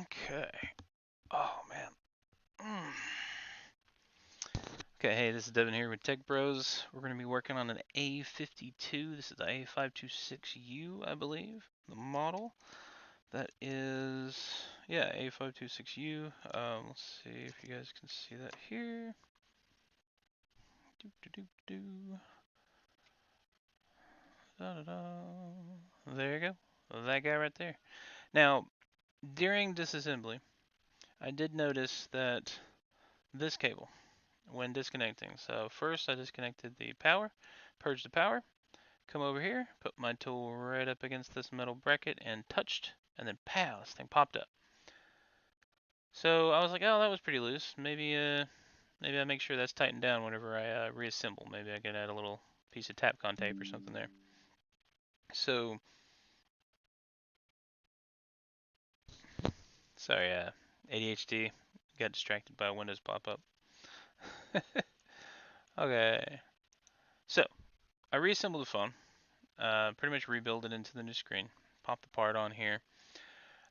Okay. Oh man. Okay, hey, this is Devin here with Tech Bros. We're going to be working on an A52. This is the A526U, I believe, the model. That is, yeah, A526U. Let's see if you guys can see that here. Da, da, da. There you go. That guy right there. Now, during disassembly, I did notice that this cable, when disconnecting. So first I disconnected the power, purged the power, come over here, put my tool right up against this metal bracket and touched, and then pow, this thing popped up. So I was like, oh, that was pretty loose. Maybe I make sure that's tightened down whenever I reassemble. Maybe I can add a little piece of Tapcon tape or something there. So, sorry, ADHD, got distracted by a Windows pop-up. Okay, so I reassembled the phone, pretty much rebuild it into the new screen, pop the part on here,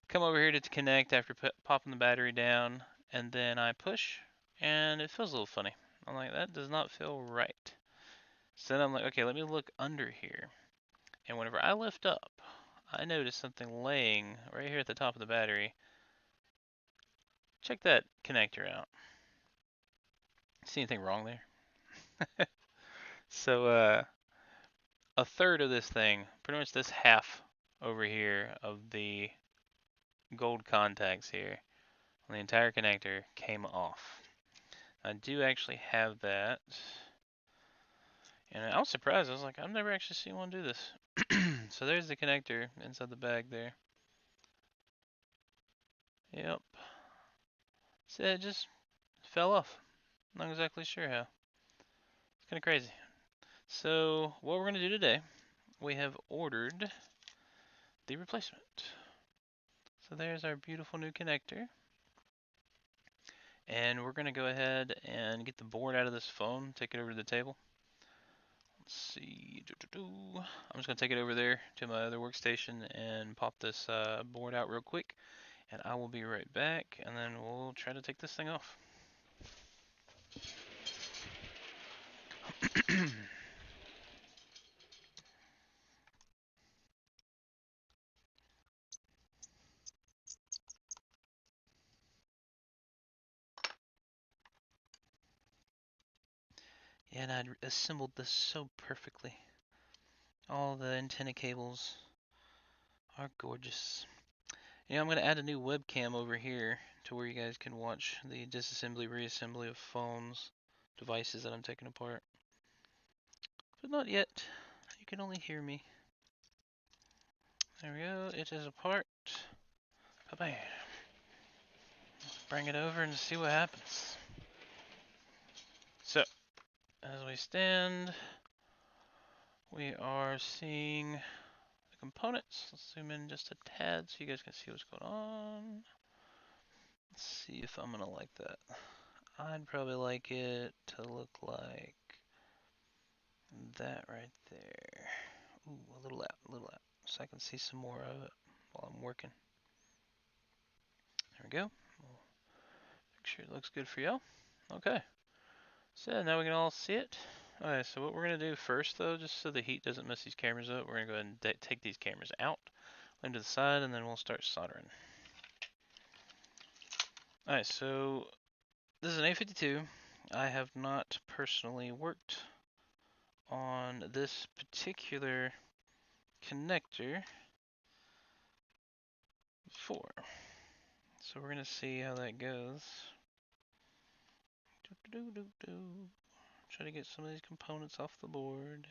come over here to connect after popping the battery down, and then I push, and it feels a little funny. I'm like, that does not feel right. So then I'm like, okay, let me look under here. And whenever I lift up, I notice something laying right here at the top of the battery. Check that connector out. See anything wrong there? So, a third of this thing, pretty much this half over here of the gold contacts here on the entire connector came off. I do actually have that. And I was surprised. I was like, I've never actually seen one do this. So there's the connector inside the bag there. Yep. So it just fell off. Not exactly sure how. It's kind of crazy. So what we're going to do today, we have ordered the replacement. So there's our beautiful new connector. And we're going to go ahead and get the board out of this phone, take it over to the table. Let's see. I'm just going to take it over there to my other workstation and pop this board out real quick. And I will be right back, and then we'll try to take this thing off. Yeah, and I'd assembled this so perfectly. All the antenna cables are gorgeous. I'm going to add a new webcam over here to where you guys can watch the disassembly, reassembly of phones, devices that I'm taking apart. But not yet. You can only hear me. There we go. It is apart. Bye-bye. Bring it over and see what happens. So, as we stand, we are seeing the components. Let's zoom in just a tad so you guys can see what's going on. Let's see if I'm gonna like that. I'd probably like it to look like that right there. Ooh, a little out, so I can see some more of it while I'm working. There we go. Make sure it looks good for y'all. Okay. So now we can all see it. Alright, so what we're going to do first though, just so the heat doesn't mess these cameras up, we're going to go ahead and take these cameras out, lay them to the side, and then we'll start soldering. Alright, so this is an A52. I have not personally worked on this particular connector before. So we're going to see how that goes. Try to get some of these components off the board.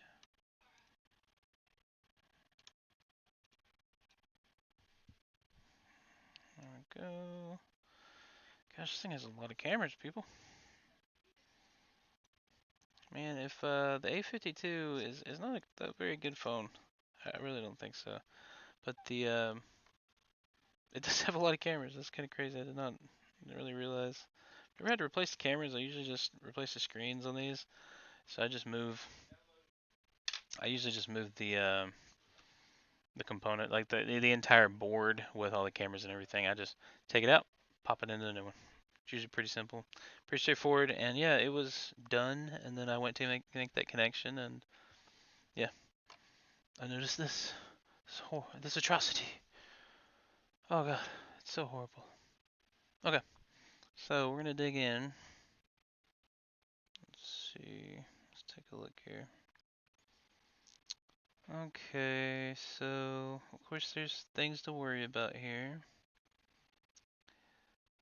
There we go. Gosh, this thing has a lot of cameras, people. Man, if the A52 is not a very good phone, I really don't think so. But the it does have a lot of cameras. That's kind of crazy. Didn't really realize. Never had to replace the cameras. I usually just replace the screens on these. So I usually just move the the component, like the entire board with all the cameras and everything. I just take it out, pop it into the new one. It's usually pretty simple, pretty straightforward, and yeah, it was done. And then I went to make that connection, and yeah, I noticed this atrocity. Oh god, it's so horrible. Okay, so we're gonna dig in. Let's see. Let's take a look here. Okay, so of course there's things to worry about here.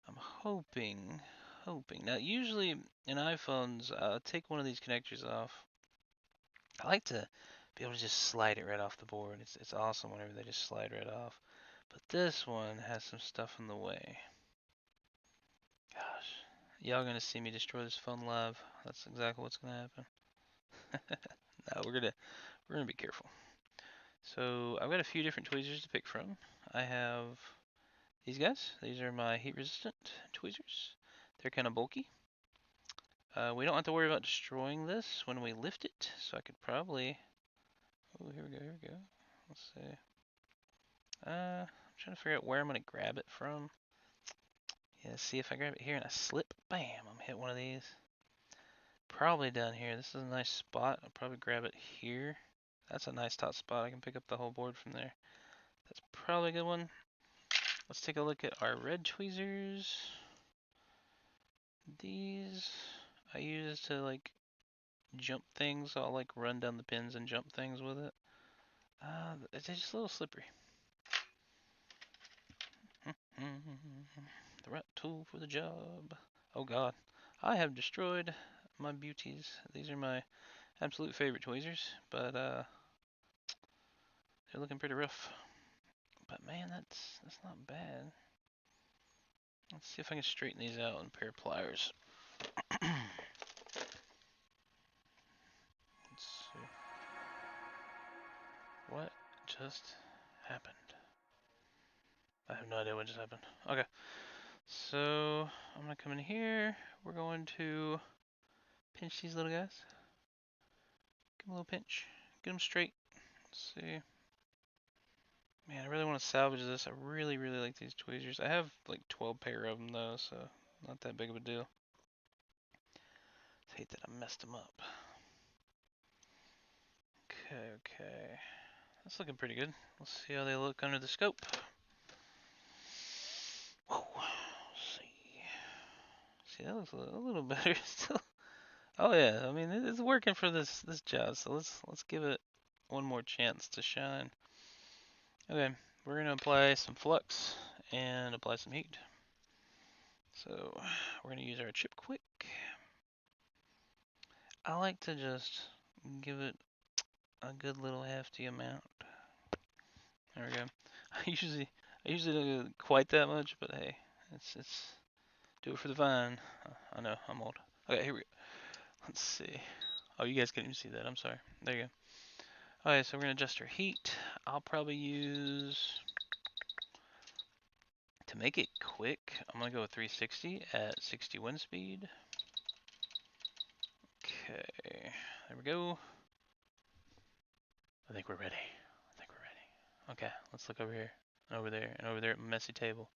I'm hoping. Now usually in iPhones, I'll take one of these connectors off. I like to be able to just slide it right off the board. It's awesome whenever they just slide right off. But this one has some stuff in the way. Gosh, y'all gonna see me destroy this phone live. That's exactly what's gonna happen. No, we're gonna be careful. So I've got a few different tweezers to pick from. I have these guys. These are my heat resistant tweezers. They're kind of bulky. We don't have to worry about destroying this when we lift it, so I could probably... Oh, here we go. Let's see. I'm trying to figure out where I'm going to grab it from. Yeah, see if I grab it here and I slip, bam, I'm hit one of these. Probably down here. This is a nice spot. I'll probably grab it here. That's a nice top spot. I can pick up the whole board from there. That's probably a good one. Let's take a look at our red tweezers. These I use to like jump things. I'll like run down the pins and jump things with it. It's just a little slippery. The right tool for the job. Oh god, I have destroyed my beauties. These are my absolute favorite tweezers, but they're looking pretty rough. But man, that's not bad. Let's see if I can straighten these out with a pair of pliers. Let's see. What just happened? I have no idea what just happened. Okay, so I'm gonna come in here. We're going to pinch these little guys. Give them a little pinch. Get them straight. Let's see. Man, I really want to salvage this. I really like these tweezers. I have like 12 pair of them though, so not that big of a deal. I hate that I messed them up. Okay. That's looking pretty good. Let's see how they look under the scope. Whoa. Let's see. See, that looks a little better still. Oh yeah, I mean it's working for this job, so let's give it one more chance to shine. Okay, we're gonna apply some flux and apply some heat. So we're gonna use our chip quick. I like to just give it a good little hefty amount. There we go. I usually don't do quite that much, but hey, it's do it for the vine. I know I'm old. Okay, here we go. Let's see. Oh, you guys can't even see that. I'm sorry. There you go. Alright, so we're gonna adjust our heat. I'll probably use, to make it quick, I'm gonna go with 360 at 60 wind speed. Okay, there we go. I think we're ready. Okay, let's look over here, and over there, and over there at my messy table,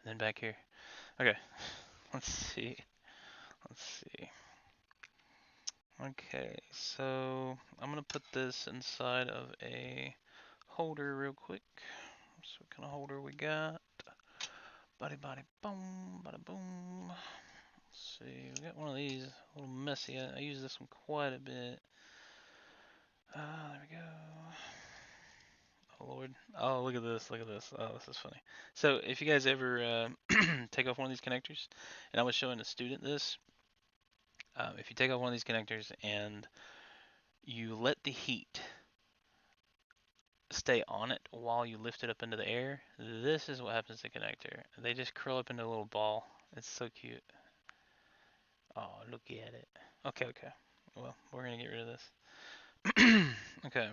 and then back here. Okay, let's see. Okay, so I'm gonna put this inside of a holder real quick. So what kind of holder we got? Bada boom, bada boom. Let's see, we got one of these, a little messy. I use this one quite a bit. There we go. Oh Lord. Oh, look at this. Oh, this is funny. So if you guys ever take off one of these connectors, and I was showing a student this, if you take off one of these connectors and you let the heat stay on it while you lift it up into the air, this is what happens to the connector. They just curl up into a little ball. It's so cute. Oh, look at it. Okay. Well, we're gonna get rid of this. Okay,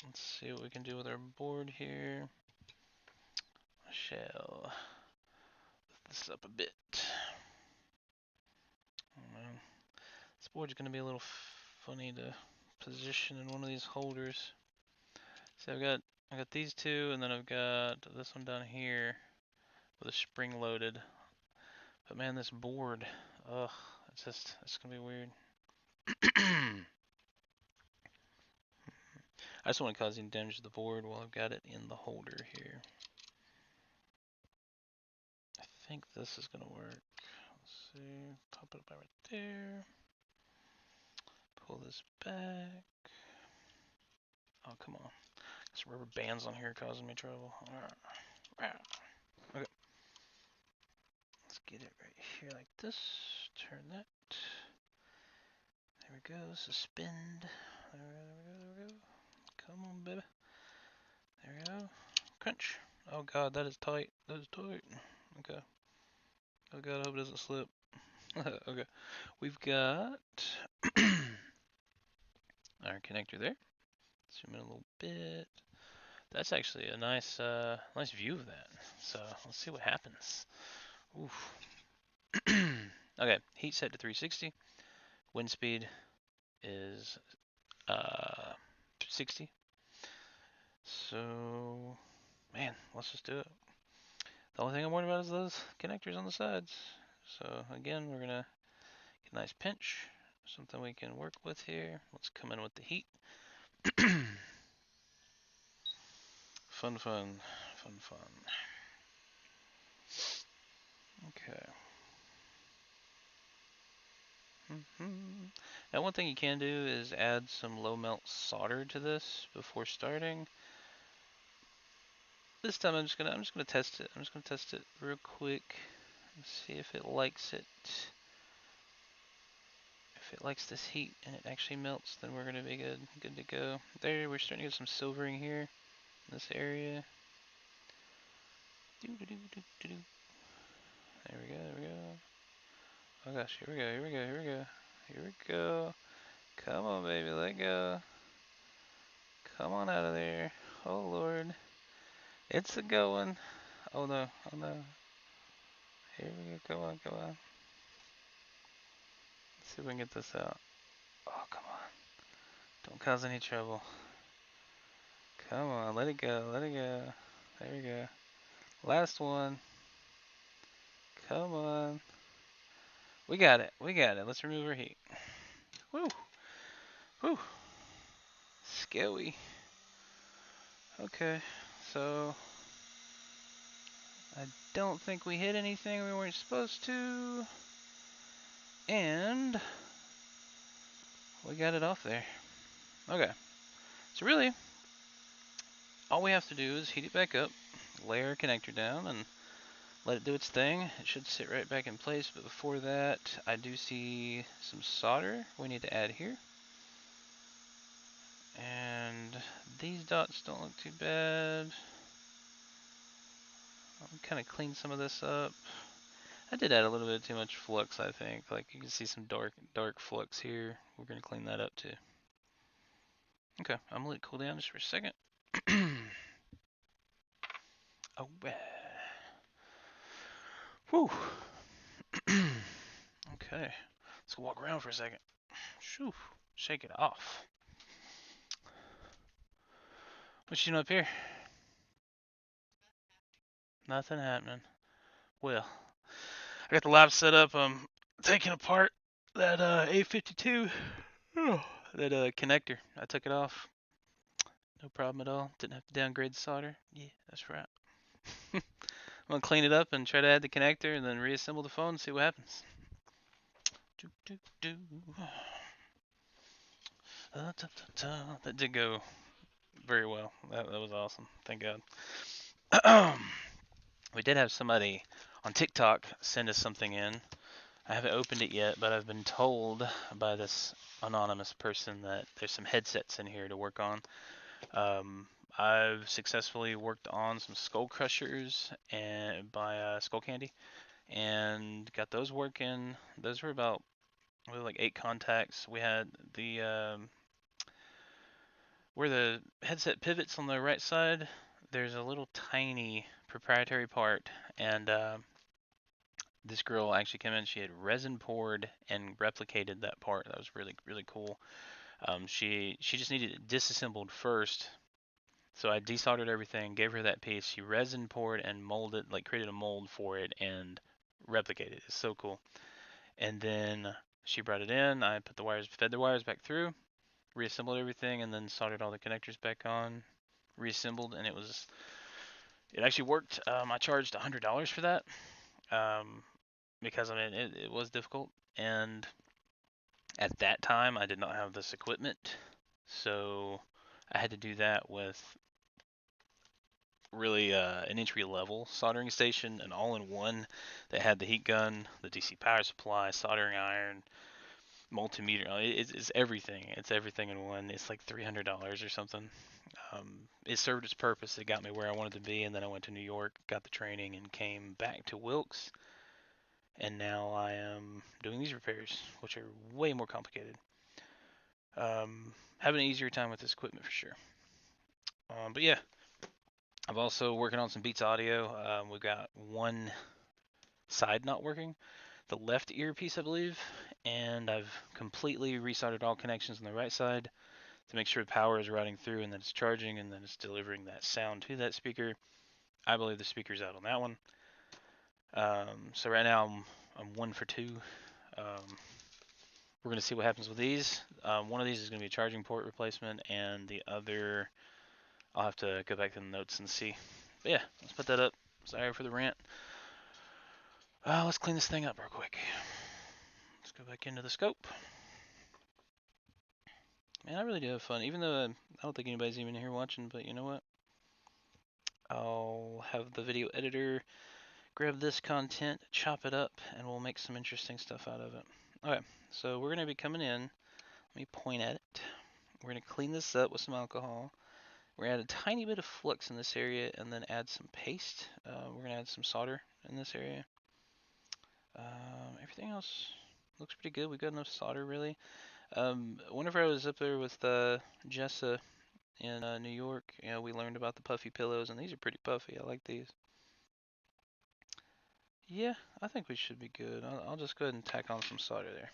let's see what we can do with our board here. I shall lift this up a bit. This board's gonna be a little funny to position in one of these holders. So I've got I got these two, and then I've got this one down here with a spring loaded. But man, this board, ugh, it's gonna be weird. I just don't want to cause any damage to the board while I've got it in the holder here. I think this is gonna work. Let's see, pop it up right there. Pull this back. Oh, come on. Some rubber bands on here causing me trouble. Okay. Let's get it right here like this. Turn that. There we go. Suspend. There we go. Come on, baby. There we go. Crunch. Oh god, that is tight. That is tight. Okay. Oh god, I hope it doesn't slip. Okay. We've got our connector there. Zoom in a little bit. That's actually a nice nice view of that. So let's see what happens. Oof. Okay, heat set to 360. Wind speed is 60. So, man, let's just do it. The only thing I'm worried about is those connectors on the sides. So again, we're gonna get a nice pinch, something we can work with here. Let's come in with the heat. Fun, fun, fun, fun. Okay. Now one thing you can do is add some low melt solder to this before starting. This time I'm just gonna test it. I'm just gonna test it real quick and see if it likes it. If it likes this heat and it actually melts, then we're gonna be good to go. There, we're starting to get some silvering here in this area. There we go, there we go. Oh gosh, here we go, here we go, here we go. Here we go. Come on, baby, let go. Come on out of there. Oh lord. It's a going. Oh no, oh no. Here we go, come on, come on. Let's see if we can get this out. Oh, come on. Don't cause any trouble. Come on, let it go, let it go. There we go. Last one. Come on. We got it, we got it. Let's remove our heat. Woo! Woo! Scary. Okay, so I don't think we hit anything we weren't supposed to. And we got it off there. Okay, so really, all we have to do is heat it back up, lay our connector down, and let it do its thing. It should sit right back in place, but before that, I do see some solder we need to add here. And these dots don't look too bad. I'll kind of clean some of this up. I did add a little bit too much flux, I think. Like you can see some dark flux here. We're gonna clean that up too. Okay, I'm gonna let it cool down just for a second. Oh, whew. Okay, let's go walk around for a second. Shoo, shake it off. What you doing up here? Nothing happening. Well, I got the lab set up. I'm taking apart that A52, that connector. I took it off. No problem at all. Didn't have to downgrade the solder. Yeah, that's right. I'm gonna clean it up and try to add the connector and then reassemble the phone and see what happens. That did go very well. That was awesome. Thank God. We did have somebody on TikTok send us something in. I haven't opened it yet, but I've been told by this anonymous person that there's some headsets in here to work on. I've successfully worked on some skull crushers and by Skull Candy, and got those working. Those were about like 8 contacts. We had the where the headset pivots on the right side. There's a little tiny proprietary part, and this girl actually came in. She had resin poured and replicated that part. That was really cool. She just needed it disassembled first, So I desoldered everything, gave her that piece. She resin poured and molded, like created a mold for it and replicated it. It's so cool. And then she brought it in. I put the wires, fed the wires back through, reassembled everything, and then soldered all the connectors back on, reassembled, and it actually worked. I charged $100 for that because I mean it was difficult, and at that time I did not have this equipment, so I had to do that with really an entry level soldering station, an all-in-one that had the heat gun, the DC power supply, soldering iron, multimeter. It's everything. It's everything in one. It's like $300 or something. It served its purpose. It got me where I wanted to be, and then I went to New York, got the training, and came back to Wilkes, and now I am doing these repairs, which are way more complicated. Having an easier time with this equipment for sure. But yeah, I'm also working on some Beats audio. We've got one side not working, the left earpiece, I believe, and I've completely resoldered all connections on the right side to make sure the power is routing through and that it's charging and then it's delivering that sound to that speaker. I believe the speaker's out on that one. So right now I'm 1 for 2. We're gonna see what happens with these. One of these is gonna be a charging port replacement, and the other I'll have to go back to the notes and see. But yeah, let's put that up. Sorry for the rant. Let's clean this thing up real quick. Let's go back into the scope. Man, I really do have fun, even though I don't think anybody's even here watching, but you know what? I'll have the video editor grab this content, chop it up, and we'll make some interesting stuff out of it. Okay, so we're going to be coming in. Let me point at it. We're going to clean this up with some alcohol. We're going to add a tiny bit of flux in this area and then add some paste. We're going to add some solder in this area. Everything else looks pretty good. We've got enough solder, really. Whenever I was up there with Jessa in New York, you know, we learned about the puffy pillows, and these are pretty puffy. I like these. Yeah, I think we should be good. I'll just go ahead and tack on some solder there.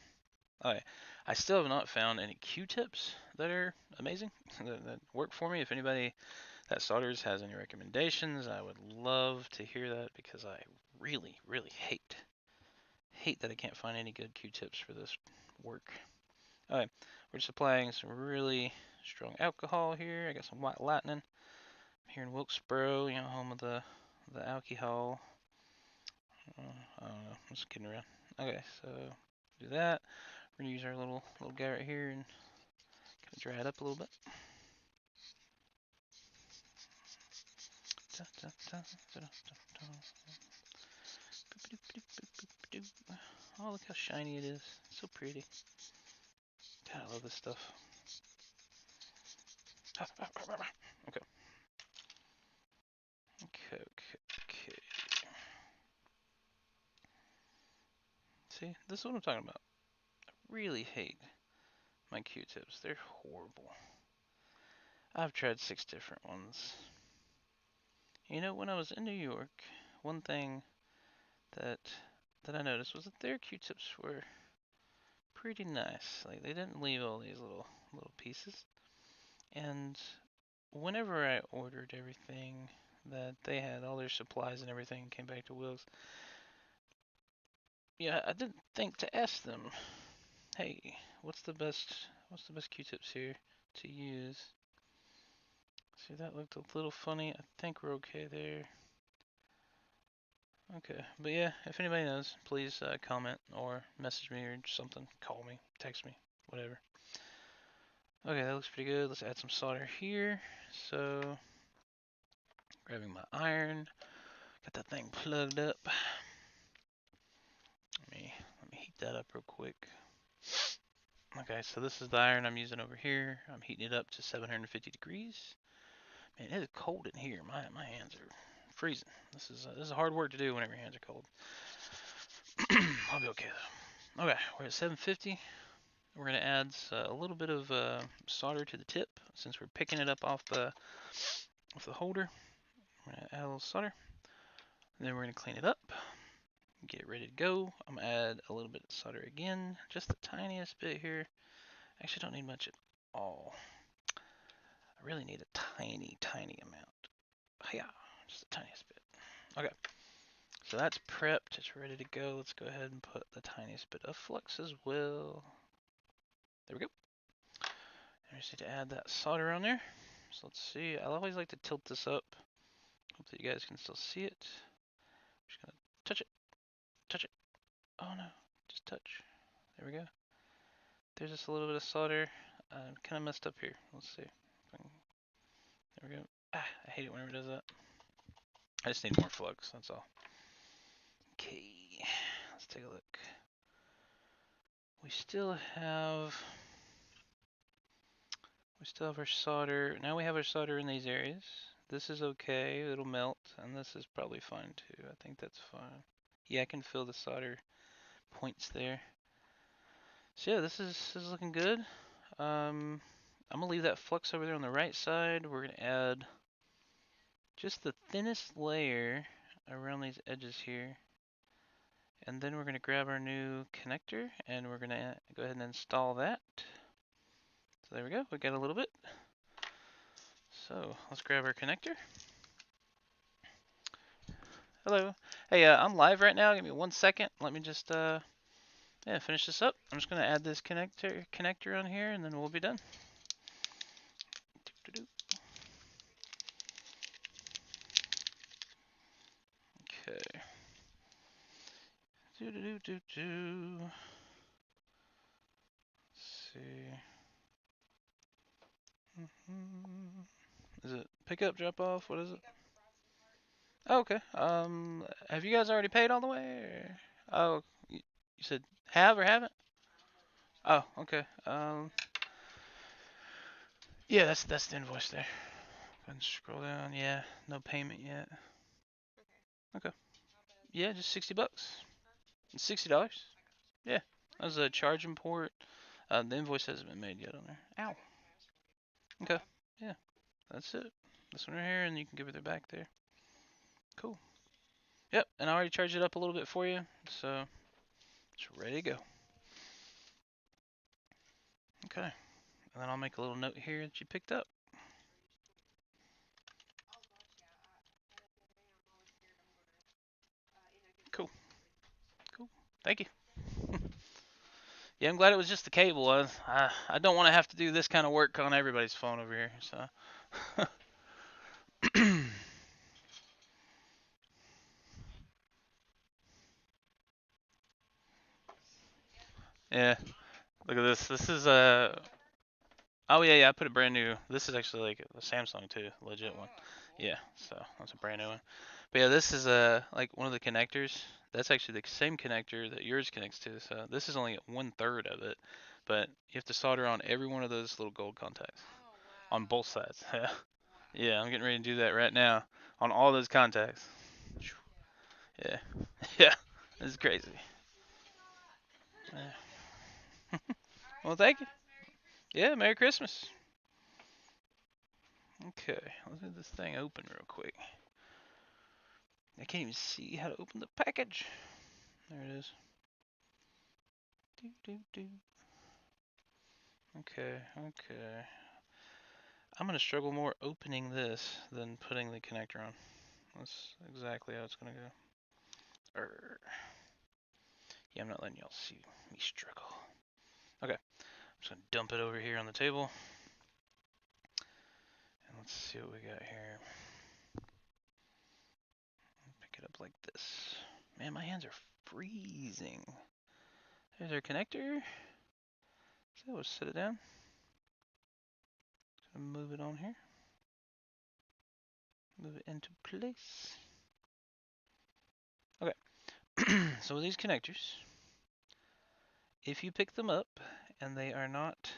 Alright, I still have not found any Q-tips that are amazing, that work for me. If anybody that solders has any recommendations, I would love to hear that because I really, really hate that I can't find any good Q-tips for this work. Alright, we're just applying some really strong alcohol here. I got some White Lightning. I'm here in Wilkesboro, you know, home of the alcohol. I don't know, I'm just kidding around. Okay, so do that. We're gonna use our little guy right here and kind of dry it up a little bit. Oh, look how shiny it is. It's so pretty. God, I love this stuff. Okay. Okay. See, this is what I'm talking about. I really hate my Q-tips. They're horrible. I've tried 6 different ones. You know, when I was in New York, one thing that I noticed was that their Q-tips were pretty nice. Like, they didn't leave all these little pieces. And whenever I ordered everything that they had, all their supplies and everything, came back to Wilkes, yeah, I didn't think to ask them, hey, what's the best Q-tips here to use? See, that looked a little funny. I think we're okay there. Okay, but yeah, if anybody knows, please comment or message me or something. Call me, text me, whatever. Okay, that looks pretty good. Let's add some solder here. So, grabbing my iron, got that thing plugged up. Let me heat that up real quick. Okay, so this is the iron I'm using over here. I'm heating it up to 750 degrees. Man, it is cold in here. My hands are freezing. This is hard work to do whenever your hands are cold. I'll be okay though. Okay, we're at 750. We're gonna add a little bit of solder to the tip since we're picking it up off the holder. We're gonna add a little solder. And then we're gonna clean it up. Get ready to go. I'm gonna add a little bit of solder again, just the tiniest bit here. Actually, don't need much at all. I really need a tiny, tiny amount. Yeah, just the tiniest bit. Okay, so that's prepped. It's ready to go. Let's go ahead and put the tiniest bit of flux as well. There we go. I just need to add that solder on there. So let's see. I always like to tilt this up. Hope that you guys can still see it. I'm just gonna touch it. Touch it. Oh no, just touch. There we go. There's just a little bit of solder. I'm kind of messed up here. Let's see. There we go. Ah, I hate it whenever it does that. I just need more flux, that's all. Okay, let's take a look. We still have our solder. Now we have our solder in these areas. This is okay, it'll melt, and this is probably fine too. I think that's fine. Yeah, I can feel the solder points there. So yeah, this is looking good. I'm gonna leave that flux over there on the right side. We're gonna add just the thinnest layer around these edges here. And then we're going to grab our new connector and we're going to go ahead and install that. So there we go, we got a little bit. So let's grab our connector. Hello. Hey, I'm live right now. Give me 1 second. Let me just finish this up. I'm just going to add this connector on here and then we'll be done. Okay. Let's see. Is it pick up, drop off? What is it? Oh, okay. Have you guys already paid all the way? Or? Oh, you said have or haven't? Oh, okay. Yeah, that's the invoice there. Go ahead and scroll down. Yeah, no payment yet. Okay. Yeah, just $60. $60. Yeah, that was a charging port. The invoice hasn't been made yet on there. Ow. Okay. Yeah, that's it. This one right here, and you can give it back there. Cool. Yep, and I already charged it up a little bit for you, so it's ready to go. Okay, and then I'll make a little note here that you picked up. Cool. Cool. Thank you. Yeah, I'm glad it was just the cable. I don't want to have to do this kind of work on everybody's phone over here, so. Yeah, look at this. This is a. Oh yeah, I put a brand new. This is actually like a Samsung too, legit one. Yeah, so that's a brand new one. But yeah, this is like one of the connectors. That's actually the same connector that yours connects to. So this is only 1/3 of it, but you have to solder on every one of those little gold contacts on both sides. Yeah, yeah, I'm getting ready to do that right now on all those contacts. Yeah, yeah, this is crazy. Yeah. Well, thank you. Yeah, Merry Christmas. Okay, let's get this thing open real quick. I can't even see how to open the package. There it is. Okay, okay. I'm gonna struggle more opening this than putting the connector on. That's exactly how it's gonna go. Yeah, I'm not letting y'all see me struggle. Okay, I'm just gonna dump it over here on the table. And let's see what we got here. Pick it up like this. Man, my hands are freezing. There's our connector. So we'll set it down. Move it on here. Move it into place. Okay. So with these connectors, if you pick them up and they are not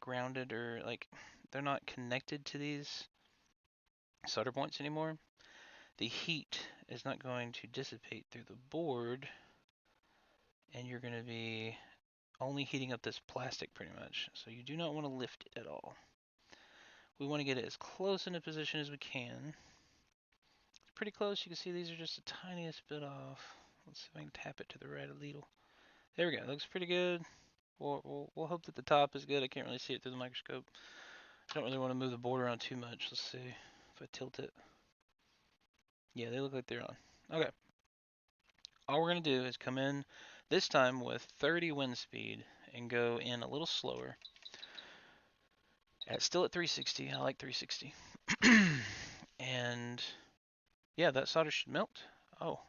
grounded or like they're not connected to these solder points anymore, the heat is not going to dissipate through the board and you're going to be only heating up this plastic pretty much. So you do not want to lift it at all. We want to get it as close in a position as we can. It's pretty close. You can see these are just the tiniest bit off. Let's see if I can tap it to the right a little. There we go. It looks pretty good. We'll hope that the top is good. I can't really see it through the microscope. I don't really want to move the board around too much. Let's see if I tilt it. Yeah, they look like they're on. Okay. All we're going to do is come in this time with 30 wind speed and go in a little slower. Still at 360. I like 360. And yeah, that solder should melt. Oh,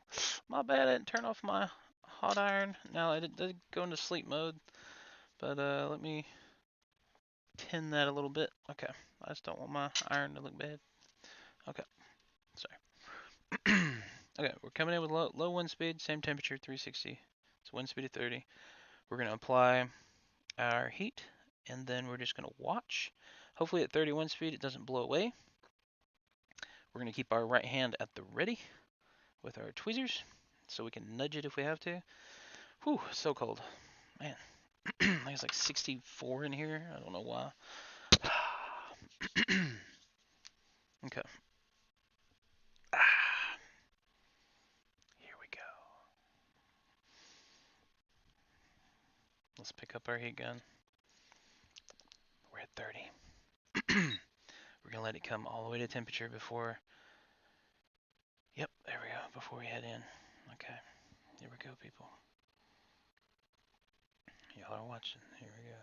my bad. I didn't turn off my hot iron. Now I did go into sleep mode, but let me pin that a little bit. Okay, I just don't want my iron to look bad. Okay, sorry. Okay, we're coming in with low wind speed, same temperature, 360. It's wind speed of 30. We're gonna apply our heat, and then we're just gonna watch. Hopefully at 30 wind speed it doesn't blow away. We're gonna keep our right hand at the ready with our tweezers, so we can nudge it if we have to. Whew, so cold. Man, I think it's like 64 in here. I don't know why. Okay. Here we go. Let's pick up our heat gun. We're at 30. We're gonna let it come all the way to temperature before. Yep, there we go. Before we head in. Okay. Here we go, people. Y'all are watching. Here we go.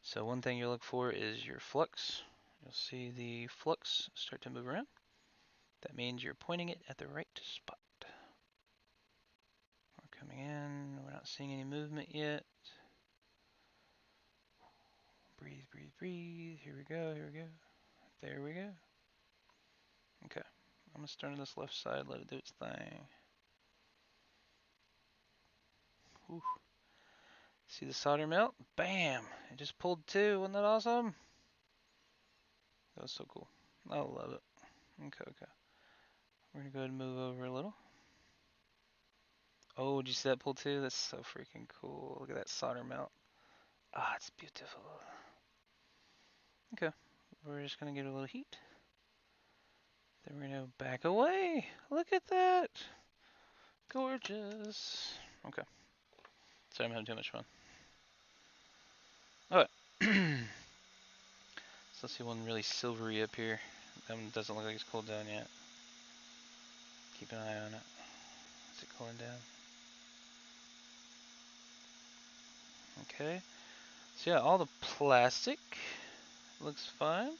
So one thing you'll look for is your flux. You'll see the flux start to move around. That means you're pointing it at the right spot. We're coming in. We're not seeing any movement yet. Breathe, breathe, breathe. Here we go, here we go. There we go. Okay. I'm going to start on this left side, let it do its thing. Whew. See the solder melt? Bam! It just pulled two. Wasn't that awesome? That was so cool. I love it. Okay, okay. We're going to go ahead and move over a little. Oh, did you see that pull too? That's so freaking cool. Look at that solder melt. Ah, it's beautiful. Okay. We're just going to get a little heat. Then we're going to back away. Look at that. Gorgeous. Okay. Sorry, I'm having too much fun. Alright. So let's see one really silvery up here. That one doesn't look like it's cooled down yet. Keep an eye on it. Is it cooling down? Okay. So yeah, all the plastic looks fine.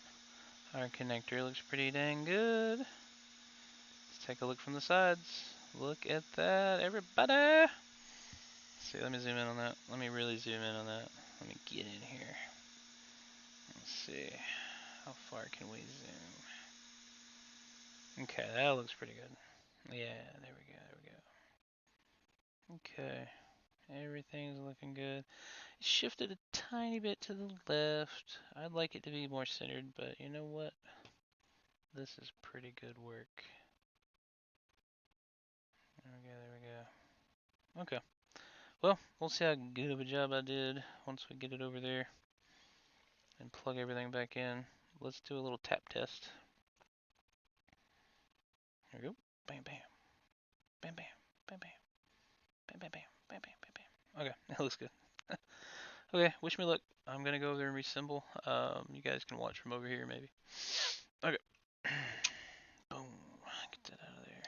Our connector looks pretty dang good. Let's take a look from the sides. Look at that, everybody! Let's see, let me zoom in on that. Let me really zoom in on that. Let me get in here. Let's see. How far can we zoom? Okay, that looks pretty good. Yeah, there we go, there we go. Okay, everything's looking good. It shifted a tiny bit to the left. I'd like it to be more centered, but you know what? This is pretty good work. There we go, there we go. Okay. Well, we'll see how good of a job I did once we get it over there and plug everything back in. Let's do a little tap test. Here we go. Bam, bam. Bam, bam. Bam, bam. Bam, bam, bam. Bam, bam, bam, bam. Okay, that looks good. Okay, wish me luck. I'm gonna go over there and reassemble. You guys can watch from over here, maybe. Okay. Boom. Get that out of there.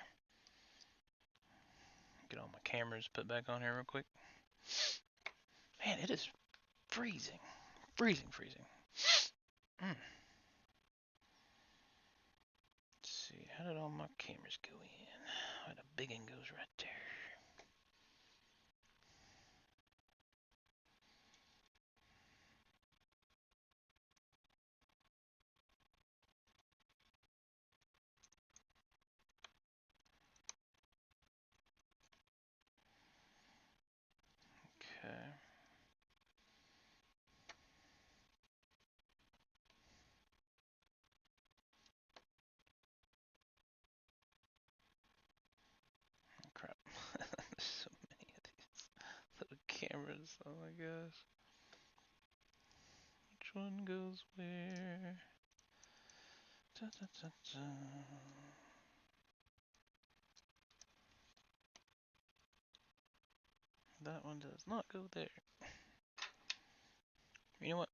Get all my cameras put back on here real quick. Man, it is freezing. Freezing, freezing. Let's see, how did all my cameras go in? Oh, the big one goes right there. Okay. Oh, crap. There's so many of these little cameras. Oh my gosh. Which one goes where? Da, da, da, da. That one does not go there. You know what?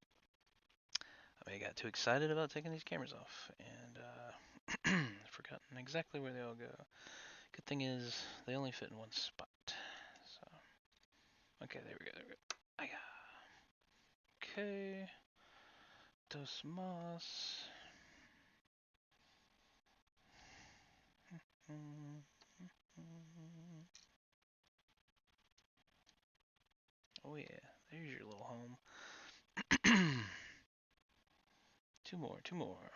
I got too excited about taking these cameras off and forgotten exactly where they all go. Good thing is they only fit in one spot. So, okay, there we go. There we go. Okay. Dos más. Oh yeah, there's your little home. Two more, two more.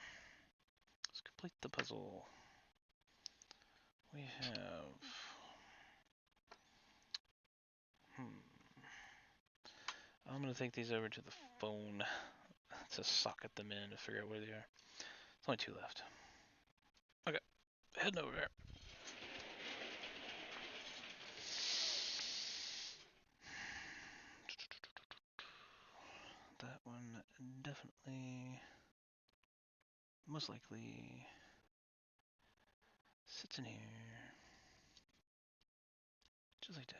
Let's complete the puzzle. We have... I'm gonna take these over to the phone to socket them in to figure out where they are. There's only two left. Okay, heading over there. That one definitely, most likely, sits in here. Just like that.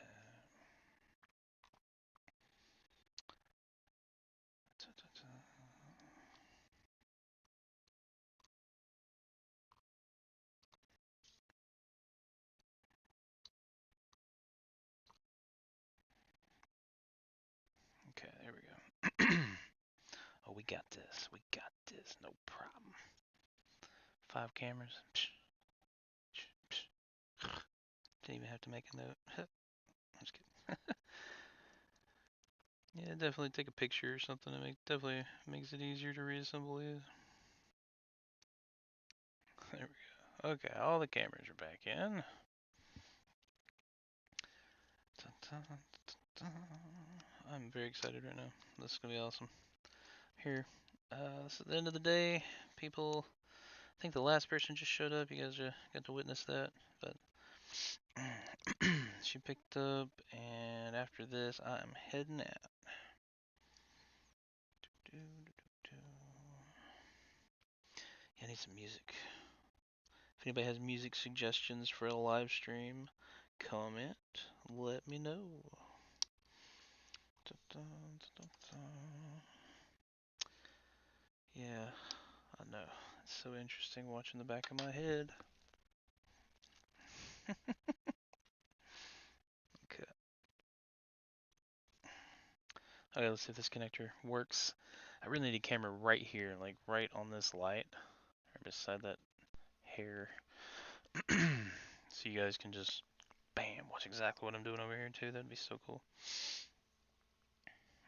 Okay, there we go. Oh, we got this. We got this. No problem. 5 cameras. Didn't even have to make a note. I'm just kidding. Yeah, definitely take a picture or something. Definitely makes it easier to reassemble these. There we go. Okay, all the cameras are back in. I'm very excited right now. This is gonna be awesome. Here, this is the end of the day. People, I think the last person just showed up. You guys got to witness that. But she picked up, and after this, I'm heading out. Yeah, I need some music. If anybody has music suggestions for a live stream, comment, let me know. Yeah, I know. It's so interesting watching the back of my head. Okay. Okay, let's see if this connector works. I really need a camera right here, like right on this light, or beside that hair. So you guys can just, bam, watch exactly what I'm doing over here too. That'd be so cool.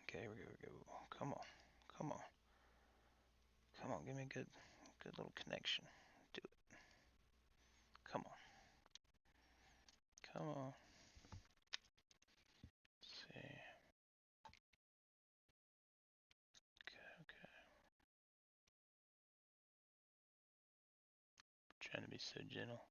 Okay, here we go. Come on, come on, come on. Give me a good little connection. Do it. Come on, come on. Let's see. Okay. Trying to be so gentle.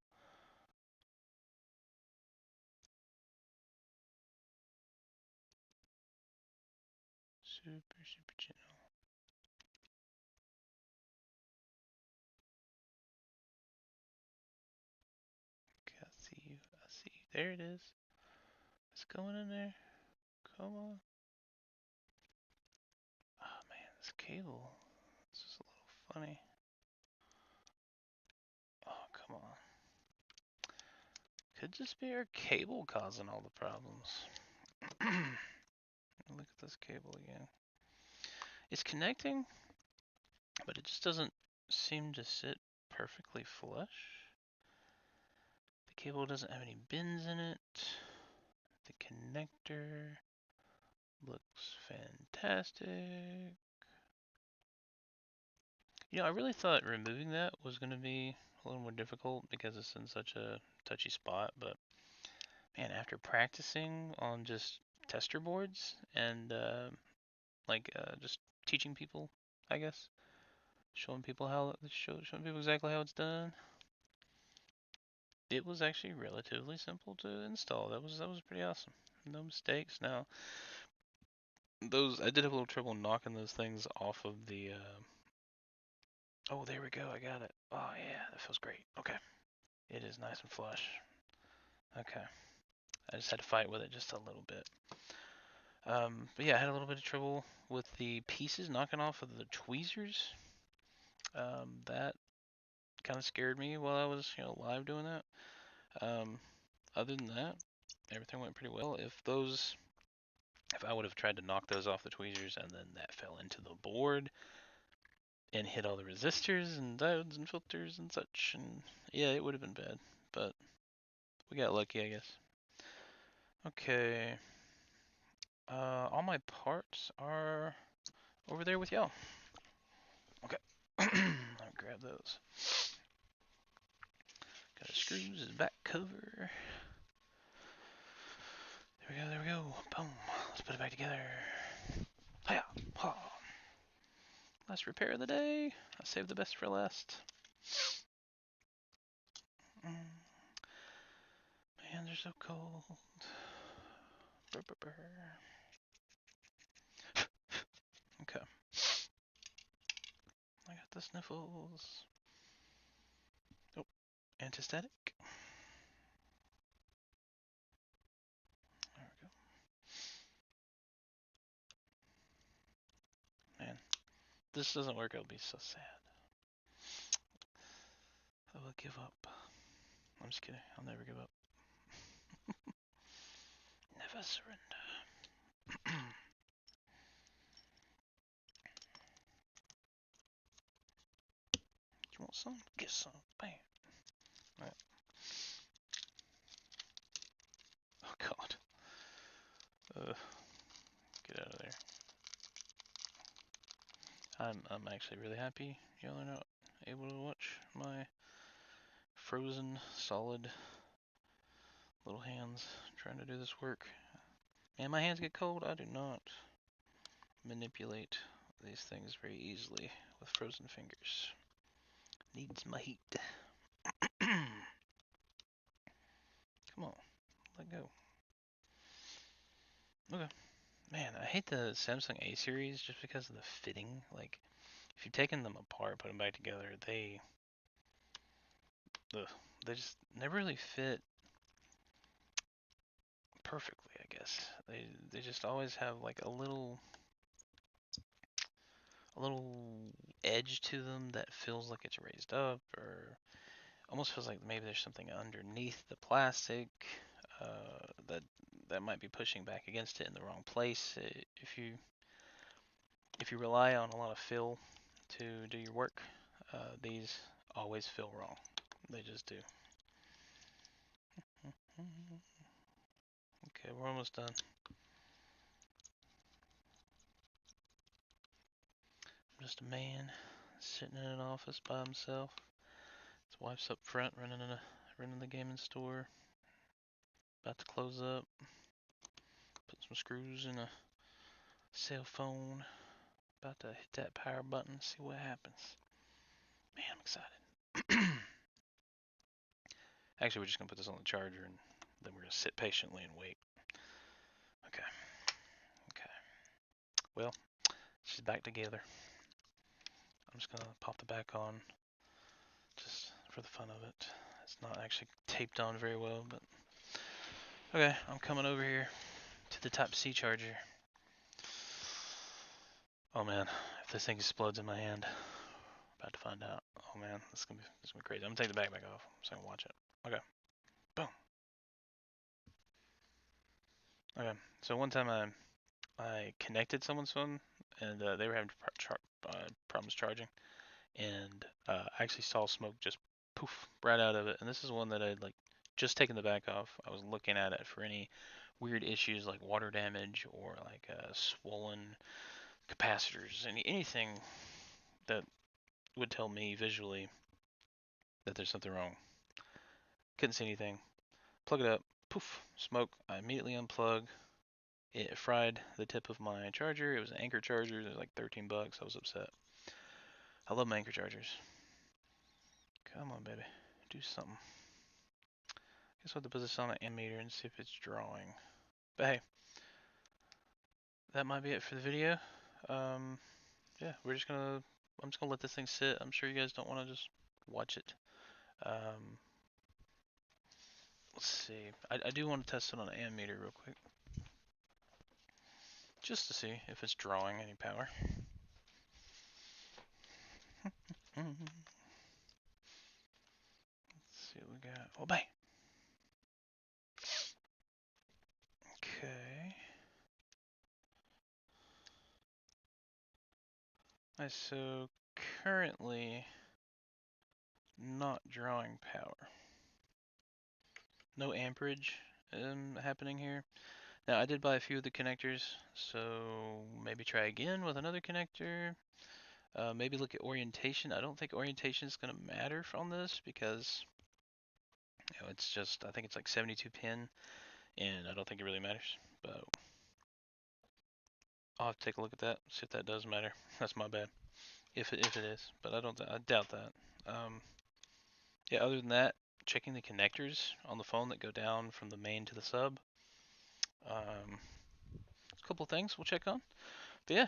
Super gentle. Okay, I see you. I see you. There it is. It's going in there. Come on. Oh man, this cable. It's just a little funny. Oh, come on. Could just be our cable causing all the problems. Look at this cable again. It's connecting, but it just doesn't seem to sit perfectly flush. The cable doesn't have any bends in it. The connector looks fantastic. You know, I really thought removing that was going to be a little more difficult because it's in such a touchy spot, but man, after practicing on just tester boards and just teaching people, I guess, showing people showing people exactly how it's done, it was actually relatively simple to install. That was pretty awesome. No mistakes. Now, I did have a little trouble knocking those things off of the. Oh, there we go. I got it. Oh yeah, that feels great. Okay, it is nice and flush. Okay, I just had to fight with it just a little bit. But yeah, I had a little bit of trouble with the pieces knocking off of the tweezers. That kind of scared me while I was, live doing that. Other than that, everything went pretty well. If I would have tried to knock those off the tweezers and then that fell into the board and hit all the resistors and diodes and filters and such, and yeah, it would have been bad. But we got lucky, I guess. Okay. All my parts are over there with y'all. Okay. Let me grab those. Got the screws, his back cover. There we go. Boom. Let's put it back together. Hiya. Ha. Last repair of the day. I saved the best for last. Man, they're so cold. Brr, brr, brr. Okay. I got the sniffles. Oh, antistatic. There we go. Man, this doesn't work, I'll be so sad. I will give up. I'm just kidding. I'll never give up. Never surrender. You want some? Get some. Bam. Right. Oh God. Get out of there. I'm actually really happy y'all are not able to watch my frozen solid little hands trying to do this work. And my hands get cold. I do not manipulate these things very easily with frozen fingers. Needs my heat. Come on, let go. Okay. Man, I hate the Samsung A series just because of the fitting. Like, if you've taken them apart, put them back together, they just never really fit perfectly, I guess. They just always have like a little edge to them that feels like it's raised up, or almost feels like maybe there's something underneath the plastic that might be pushing back against it in the wrong place. If you rely on a lot of fill to do your work, these always feel wrong. They just do. Okay, we're almost done. I'm just a man sitting in an office by himself. His wife's up front running the gaming store. About to close up. Put some screws in a cell phone. About to hit that power button, see what happens. Man, I'm excited. Actually, we're just gonna put this on the charger and then we're gonna sit patiently and wait. Okay. Well, she's back together. I'm just gonna pop the back on just for the fun of it. It's not actually taped on very well, but okay, I'm coming over here to the Type-C charger. Oh man, if this thing explodes in my hand, about to find out. Oh man, this is gonna be crazy. I'm gonna take the backpack off so I can watch it. Okay. Boom. Okay. So one time I connected someone's phone and they were having problems charging, and I actually saw smoke just poof right out of it. And this is one that I'd like just taken the back off. I was looking at it for any weird issues like water damage or like swollen capacitors, anything that would tell me visually that there's something wrong. Couldn't see anything. Plug it up, poof, smoke. I immediately unplug. It fried the tip of my charger. It was an Anker charger. It was like 13 bucks. I was upset. I love my Anker chargers. Come on, baby. Do something. Guess I'll have to put this on an ammeter and see if it's drawing. But hey, that might be it for the video. Yeah, I'm just gonna let this thing sit. I'm sure you guys don't want to just watch it. Let's see. I do want to test it on an ammeter real quick, just to see if it's drawing any power. Let's see what we got. Oh, bye. Okay. So currently not drawing power. No amperage happening here. Now I did buy a few of the connectors, so maybe try again with another connector. Maybe look at orientation. I don't think orientation is going to matter on this because it's just, I think it's like 72 pin, and I don't think it really matters. But I'll have to take a look at that, see if that does matter. That's my bad. If it is, but I doubt that. Yeah, other than that, checking the connectors on the phone that go down from the main to the sub. A couple things we'll check on. But yeah,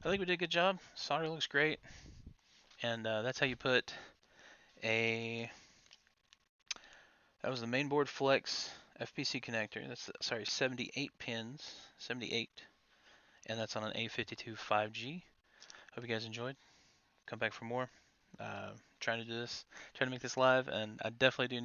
I think we did a good job. Solder looks great. And that's how you put that was the mainboard flex FPC connector. That's, sorry, 78 pins, 78. And that's on an A52 5G. Hope you guys enjoyed. Come back for more. Trying to make this live, and I definitely do